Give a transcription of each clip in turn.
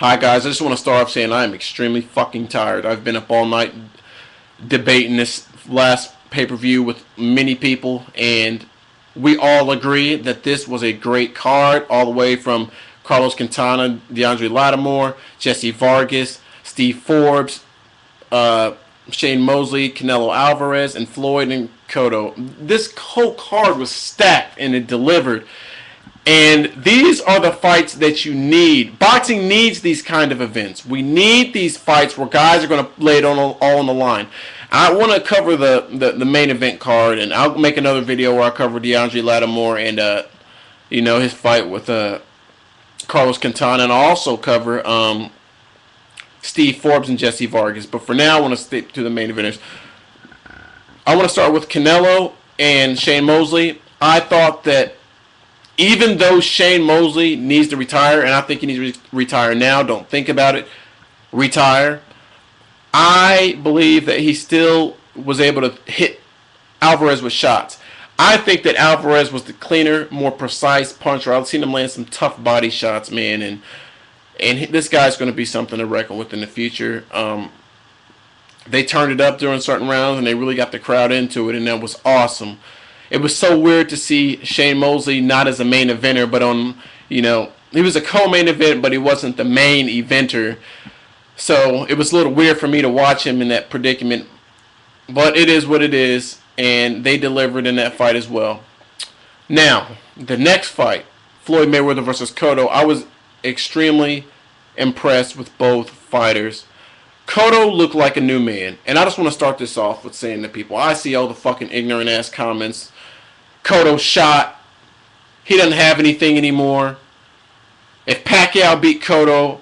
Hi guys, I just want to start off saying I am extremely fucking tired. I've been up all night debating this last pay-per-view with many people, and we all agree that this was a great card, all the way from Carlos Quintana, DeAndre Lattimore, Jesse Vargas, Steve Forbes, uh, Shane Mosley, Canelo Alvarez, and Floyd and Cotto. This whole card was stacked and it delivered. And these are the fights that you need. Boxing needs these kind of events. We need these fights where guys are going to lay it all on the line. I want to cover the main event card, and I'll make another video where I cover DeAndre Lattimore and his fight with Carlos Quintana, and I'll also cover Steve Forbes and Jesse Vargas. But for now, I want to stick to the main eventers. I want to start with Canelo and Shane Mosley. I thought that even though Shane Mosley needs to retire, and I think he needs to retire now, don't think about it, retire, I believe that he still was able to hit Alvarez with shots. I think that Alvarez was the cleaner, more precise puncher. I've seen him land some tough body shots, man, and this guy's going to be something to reckon with in the future. They turned it up during certain rounds, and they really got the crowd into it, and that was awesome. It was so weird to see Shane Mosley not as a main eventer, but he was a co-main event, but he wasn't the main eventer. So it was a little weird for me to watch him in that predicament. But it is what it is, and they delivered in that fight as well. Now, the next fight, Floyd Mayweather versus Cotto, I was extremely impressed with both fighters. Cotto looked like a new man, and I just want to start this off with saying to people, I see all the fucking ignorant ass comments. Cotto shot. He doesn't have anything anymore. If Pacquiao beat Cotto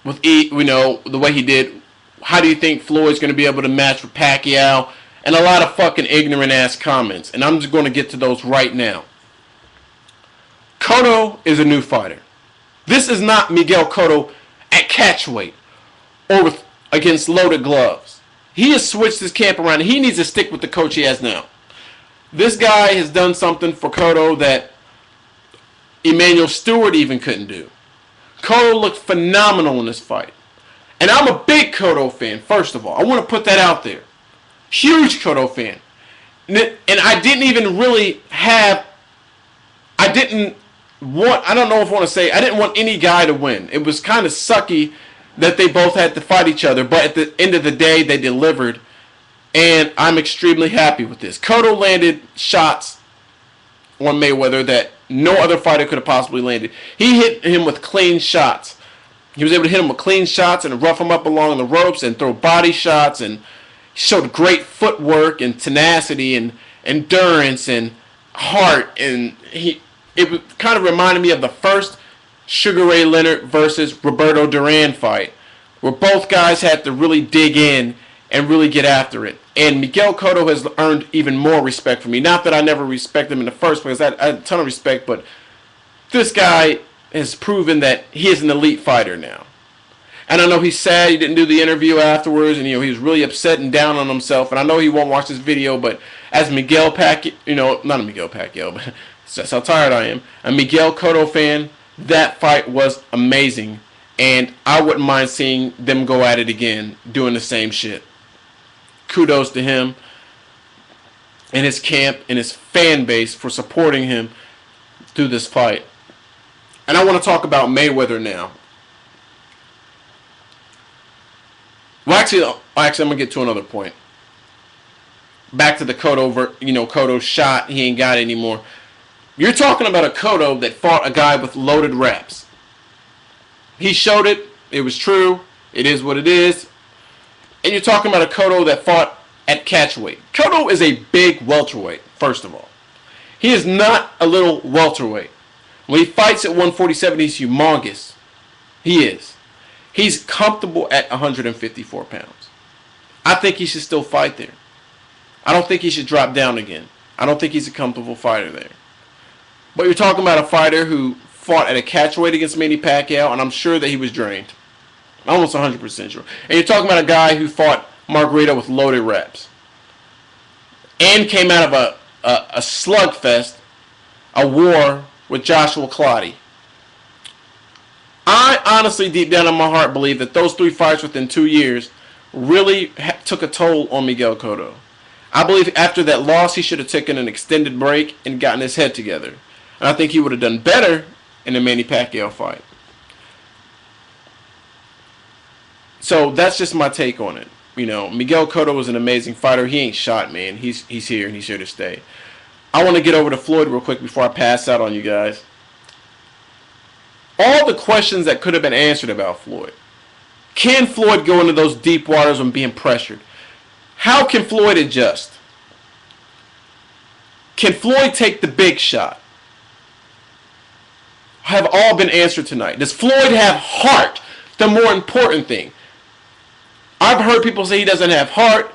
with the way he did, how do you think Floyd's going to be able to match with Pacquiao? And a lot of fucking ignorant ass comments, and I'm just going to get to those right now. Cotto is a new fighter. This is not Miguel Cotto at catchweight or against loaded gloves. He has switched his camp around. He needs to stick with the coach he has now. This guy has done something for Cotto that Emmanuel Stewart even couldn't do. Cotto looked phenomenal in this fight. And I'm a big Cotto fan, first of all. I want to put that out there. Huge Cotto fan. And I didn't even really have... I didn't want any guy to win. It was kind of sucky that they both had to fight each other. But at the end of the day, they delivered. And I'm extremely happy with this. Cotto landed shots on Mayweather that no other fighter could have possibly landed. He hit him with clean shots. He was able to hit him with clean shots and rough him up along the ropes and throw body shots, and showed great footwork and tenacity and endurance and heart. And it kind of reminded me of the first Sugar Ray Leonard versus Roberto Duran fight, where both guys had to really dig in and really get after it. And Miguel Cotto has earned even more respect from me. Not that I never respected him in the first place. I had a ton of respect, but this guy has proven that he is an elite fighter now. And I know he's sad he didn't do the interview afterwards, and he was really upset and down on himself. And I know he won't watch this video, but as Miguel Pacquiao, not a Miguel Pacquiao, but that's how tired I am. A Miguel Cotto fan, that fight was amazing. And I wouldn't mind seeing them go at it again, doing the same shit. Kudos to him and his camp and his fan base for supporting him through this fight. And I want to talk about Mayweather now. Well, actually, I'm going to get to another point. Back to the Cotto shot. He ain't got it anymore. You're talking about a Cotto that fought a guy with loaded reps. He showed it. It was true. It is what it is. And you're talking about a Cotto that fought at catchweight. Cotto is a big welterweight, first of all. He is not a little welterweight. When he fights at 147, he's humongous. He is. He's comfortable at 154 pounds. I think he should still fight there. I don't think he should drop down again. I don't think he's a comfortable fighter there. But you're talking about a fighter who fought at a catchweight against Manny Pacquiao, and I'm sure that he was drained. Almost 100% sure. And you're talking about a guy who fought Margarito with loaded reps. And came out of a slugfest, a war with Joshua Clottey. I honestly, deep down in my heart, believe that those 3 fights within 2 years really took a toll on Miguel Cotto. I believe after that loss, he should have taken an extended break and gotten his head together. And I think he would have done better in the Manny Pacquiao fight. So that's just my take on it. You know, Miguel Cotto was an amazing fighter. He ain't shot, man. He's here, and he's here to stay. I want to get over to Floyd real quick before I pass out on you guys. All the questions that could have been answered about Floyd. Can Floyd go into those deep waters when being pressured? How can Floyd adjust? Can Floyd take the big shot? Have all been answered tonight. Does Floyd have heart? The more important thing. I've heard people say he doesn't have heart.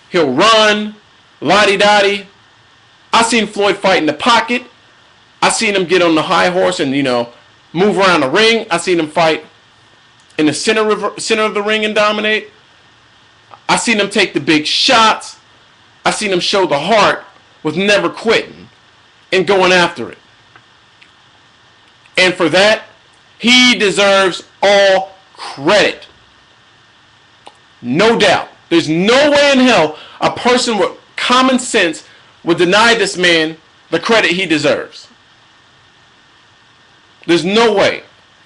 He'll run, la-di-da-di. I seen Floyd fight in the pocket. I seen him get on the high horse and, you know, move around the ring. I seen him fight in the center of the ring and dominate. I seen him take the big shots. I seen him show the heart with never quitting and going after it. And for that, he deserves all credit. No doubt. There's no way in hell a person with common sense would deny this man the credit he deserves. There's no way.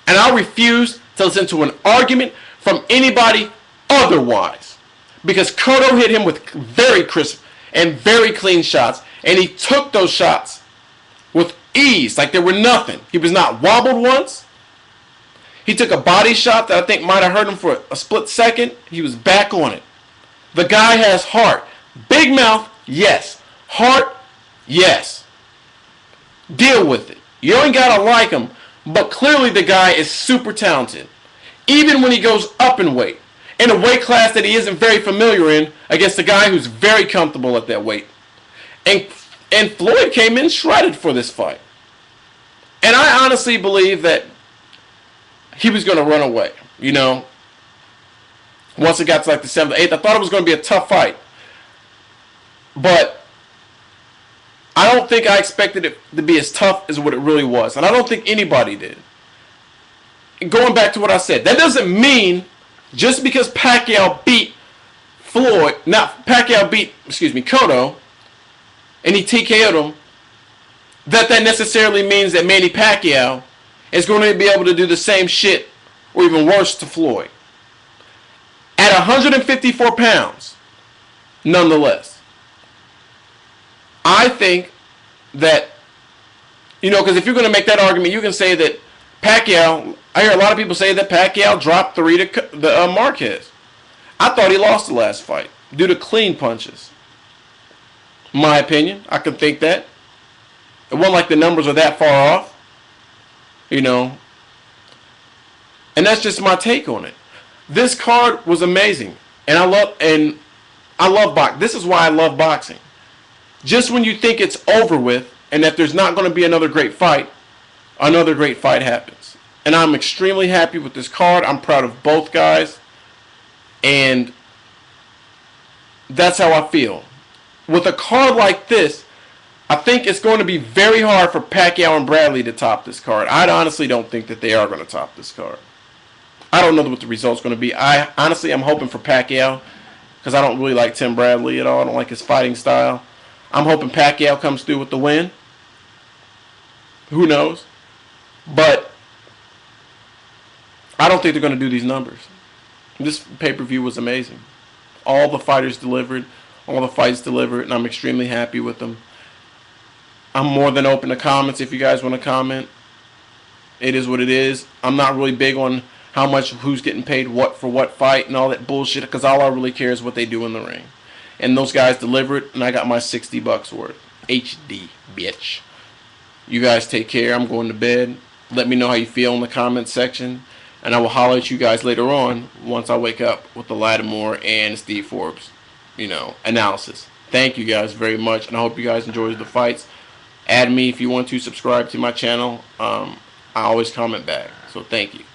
And I refuse to listen to an argument from anybody otherwise. Because Cotto hit him with very crisp and very clean shots. And he took those shots with ease, like they were nothing. He was not wobbled once. He took a body shot that I think might have hurt him for a split second. He was back on it. The guy has heart. Big mouth, yes. Heart, yes. Deal with it. You ain't got to like him, but clearly the guy is super talented. Even when he goes up in weight, in a weight class that he isn't very familiar in, against a guy who's very comfortable at that weight. And Floyd came in shredded for this fight. And I honestly believe that he was going to run away, you know. Once it got to like the 7th, 8th, I thought it was going to be a tough fight. But I don't think I expected it to be as tough as what it really was. And I don't think anybody did. And going back to what I said, that doesn't mean just because Pacquiao beat Cotto, and he TKO'd him, that necessarily means that Manny Pacquiao is going to be able to do the same shit or even worse to Floyd. At 154 pounds, nonetheless. I think that, you know, because if you're going to make that argument, you can say that Pacquiao, I hear a lot of people say that Pacquiao dropped 3 to Marquez. I thought he lost the last fight due to clean punches. My opinion, I could think that. It wasn't like the numbers are that far off. You know. And that's just my take on it. This card was amazing. And I love boxing. This is why I love boxing. Just when you think it's over with and that there's not going to be another great fight happens. And I'm extremely happy with this card. I'm proud of both guys. And that's how I feel. With a card like this, I think it's going to be very hard for Pacquiao and Bradley to top this card. I honestly don't think that they are going to top this card. I don't know what the result's going to be. I'm hoping for Pacquiao because I don't really like Tim Bradley at all. I don't like his fighting style. I'm hoping Pacquiao comes through with the win. Who knows? But I don't think they're going to do these numbers. This pay-per-view was amazing. All the fighters delivered. All the fights delivered. And I'm extremely happy with them. I'm more than open to comments if you guys want to comment. It is what it is. I'm not really big on how much, who's getting paid what for what fight and all that bullshit, because all I really care is what they do in the ring. And those guys delivered, and I got my $60 worth. HD, bitch. You guys take care. I'm going to bed. Let me know how you feel in the comments section. And I will holler at you guys later on once I wake up with the Lattimore and Steve Forbes, analysis. Thank you guys very much, and I hope you guys enjoyed the fights. Add me if you want to. Subscribe to my channel. I always comment back. So thank you.